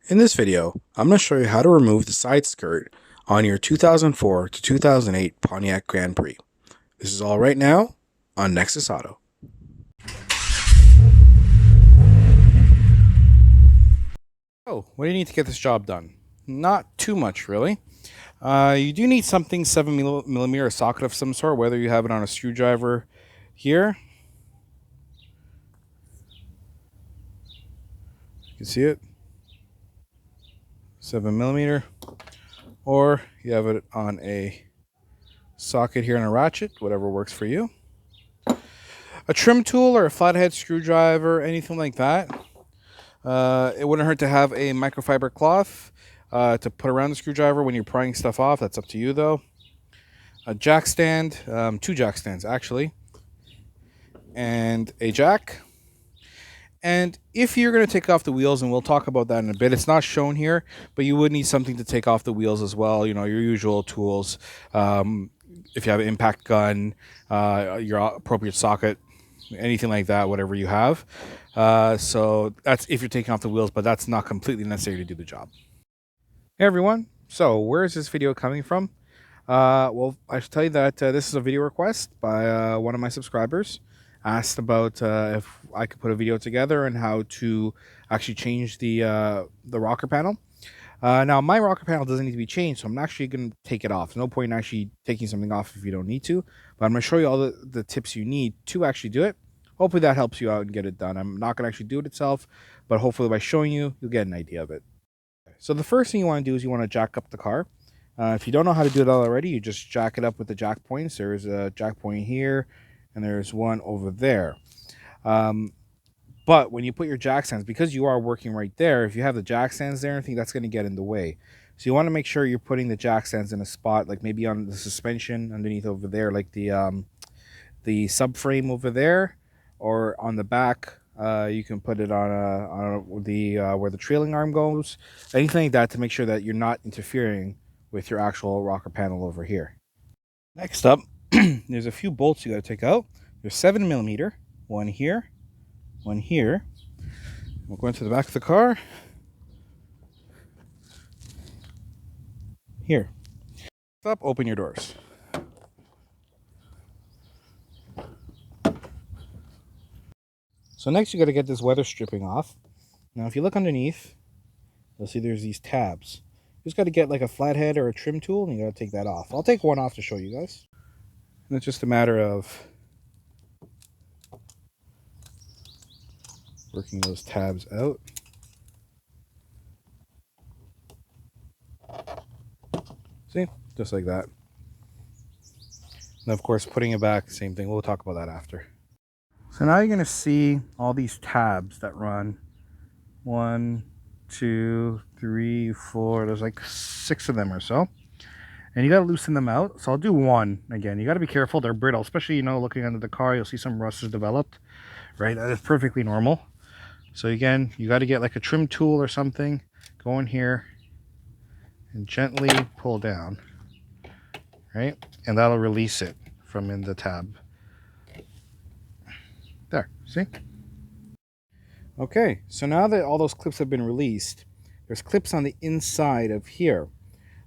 In this video, I'm going to show you how to remove the side skirt on your 2004 to 2008 Pontiac Grand Prix. This is all right now on Nexus Auto. Oh, what do you need to get this job done? Not too much, really. You do need something 7mm socket of some sort, whether you have it on a screwdriver here. You can see it. 7mm. Or you have it on a socket here and a ratchet, whatever works for you. A trim tool or a flathead screwdriver, anything like that. It wouldn't hurt to have a microfiber cloth to put around the screwdriver when you're prying stuff off. That's up to you, though. A jack stand, 2 jack stands actually, and a jack. And if you're going to take off the wheels, and we'll talk about that in a bit, it's not shown here, but you would need something to take off the wheels as well. You know, your usual tools. If you have an impact gun, your appropriate socket, anything like that, whatever you have. So that's if you're taking off the wheels, but that's not completely necessary to do the job. Hey everyone, so where is this video coming from? Well, I should tell you that this is a video request by one of my subscribers. Asked about if I could put a video together and how to actually change the rocker panel. Now, my rocker panel doesn't need to be changed, so I'm actually going to take it off. There's no point in actually taking something off if you don't need to, but I'm going to show you all the tips you need to actually do it. Hopefully that helps you out and get it done. I'm not going to actually do it itself, but hopefully by showing you, you'll get an idea of it. So the first thing you want to do is you want to jack up the car. If you don't know how to do that already, you just jack it up with the jack points. There's a jack point here, and there's one over there. But when you put your jack stands, because you are working right there, if you have the jack stands there, I think that's going to get in the way. So you want to make sure you're putting the jack stands in a spot, like maybe on the suspension underneath over there, like the subframe over there, or on the back. You can put it on the where the trailing arm goes, anything like that, to make sure that you're not interfering with your actual rocker panel over here. Next up, there's a few bolts you got to take out. There's 7mm, one here, one here. We'll go into the back of the car. Here. Next up, open your doors. So next you got to get this weather stripping off. Now if you look underneath, you'll see there's these tabs. You just got to get like a flathead or a trim tool, and you got to take that off. I'll take one off to show you guys. And it's just a matter of working those tabs out. See? Just like that. And of course, putting it back, same thing. We'll talk about that after. So now you're going to see all these tabs that run 1, 2, 3, 4. There's like 6 of them or so. And you got to loosen them out. So I'll do one again. You got to be careful. They're brittle, especially, you know, looking under the car, you'll see some rust has developed, right? That is perfectly normal. So again, you got to get like a trim tool or something, go in here and gently pull down, right? And that'll release it from in the tab. There, see? Okay, so now that all those clips have been released, there's clips on the inside of here.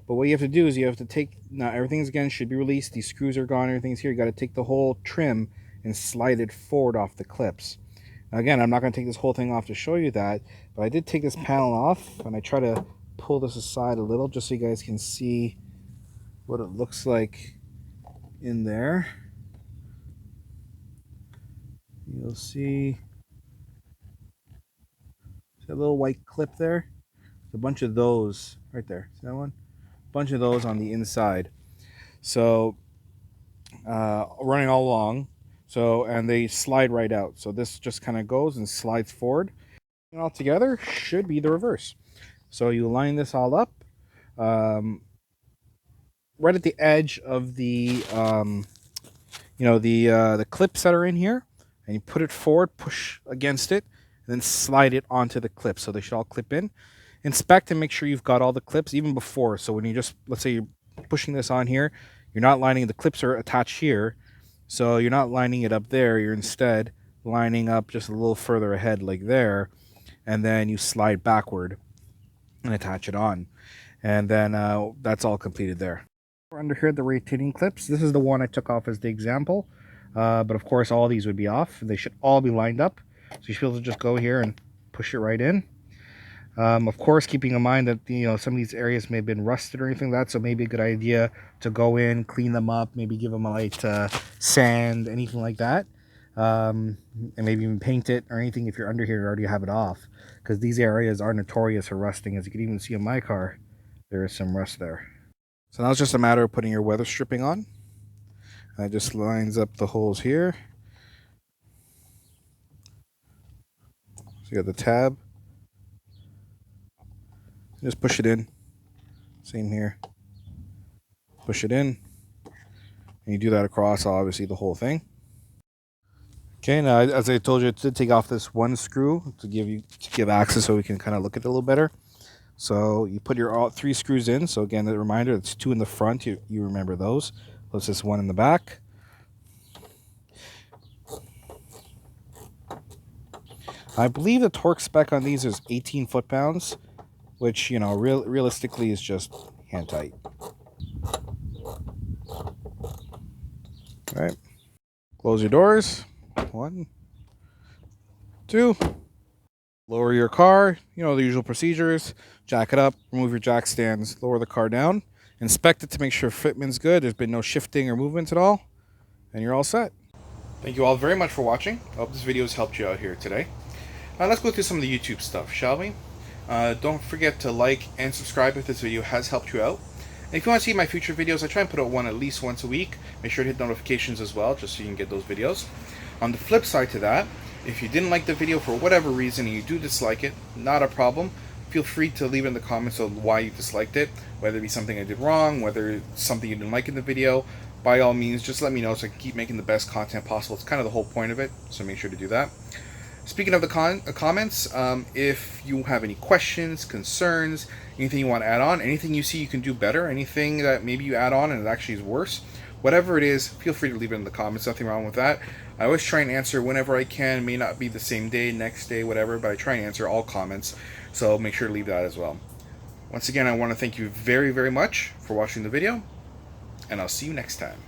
But what you have to do is you have to take, now everything's again should be released, these screws are gone, everything's here. You got to take the whole trim and slide it forward off the clips. Now again, I'm not going to take this whole thing off to show you that, but I did take this panel off, and I try to pull this aside a little just so you guys can see what it looks like in there. You'll see that little white clip there. There's a bunch of those right there. See that one? A bunch of those on the inside. So running all along. So, and they slide right out. So this just kind of goes and slides forward. And all together should be the reverse. So you line this all up right at the edge of the the clips that are in here, and you put it forward, push against it, and then slide it onto the clip. So they should all clip in. Inspect and make sure you've got all the clips even before. So when you just, let's say you're pushing this on here, you're not lining, the clips are attached here. So you're not lining it up there. You're instead lining up just a little further ahead like there. And then you slide backward and attach it on. And then that's all completed there. Under here, the rotating clips. This is the one I took off as the example. But of course, all these would be off. They should all be lined up. So you should be able to just go here and push it right in. Of course, keeping in mind that some of these areas may have been rusted or anything like that, so maybe a good idea to go in, clean them up, maybe give them a light sand, anything like that, and maybe even paint it or anything if you're under here and already have it off, because these areas are notorious for rusting. As you can even see in my car, there is some rust there. So now it's just a matter of putting your weather stripping on. It just lines up the holes here. So you got the tab. Just push it in. Same here. Push it in. And you do that across, obviously, the whole thing. Okay, now as I told you, to take off this one screw to give access so we can kind of look at it a little better. So you put your all 3 screws in. So again, the reminder, it's 2 in the front. You remember those. Plus this 1 in the back. I believe the torque spec on these is 18 foot-pounds, which, realistically is just hand tight. All right. Close your doors. 1, 2. Lower your car. The usual procedures. Jack it up. Remove your jack stands. Lower the car down. Inspect it to make sure fitment's good. There's been no shifting or movement at all. And you're all set. Thank you all very much for watching. I hope this video has helped you out here today. Now let's go through some of the YouTube stuff, shall we? Don't forget to like and subscribe if this video has helped you out. And if you want to see my future videos, I try and put out one at least once a week. Make sure to hit notifications as well, just so you can get those videos. On the flip side to that, if you didn't like the video for whatever reason and you do dislike it, not a problem. Feel free to leave it in the comments of why you disliked it, whether it be something I did wrong, whether it's something you didn't like in the video. By all means, just let me know so I can keep making the best content possible. It's kind of the whole point of it, so make sure to do that. Speaking of the comments, if you have any questions, concerns, anything you want to add on, anything you see you can do better, anything that maybe you add on and it actually is worse, whatever it is, feel free to leave it in the comments. Nothing wrong with that. I always try and answer whenever I can. May not be the same day, next day, whatever, but I try and answer all comments, so make sure to leave that as well. Once again, I want to thank you very, very much for watching the video, and I'll see you next time.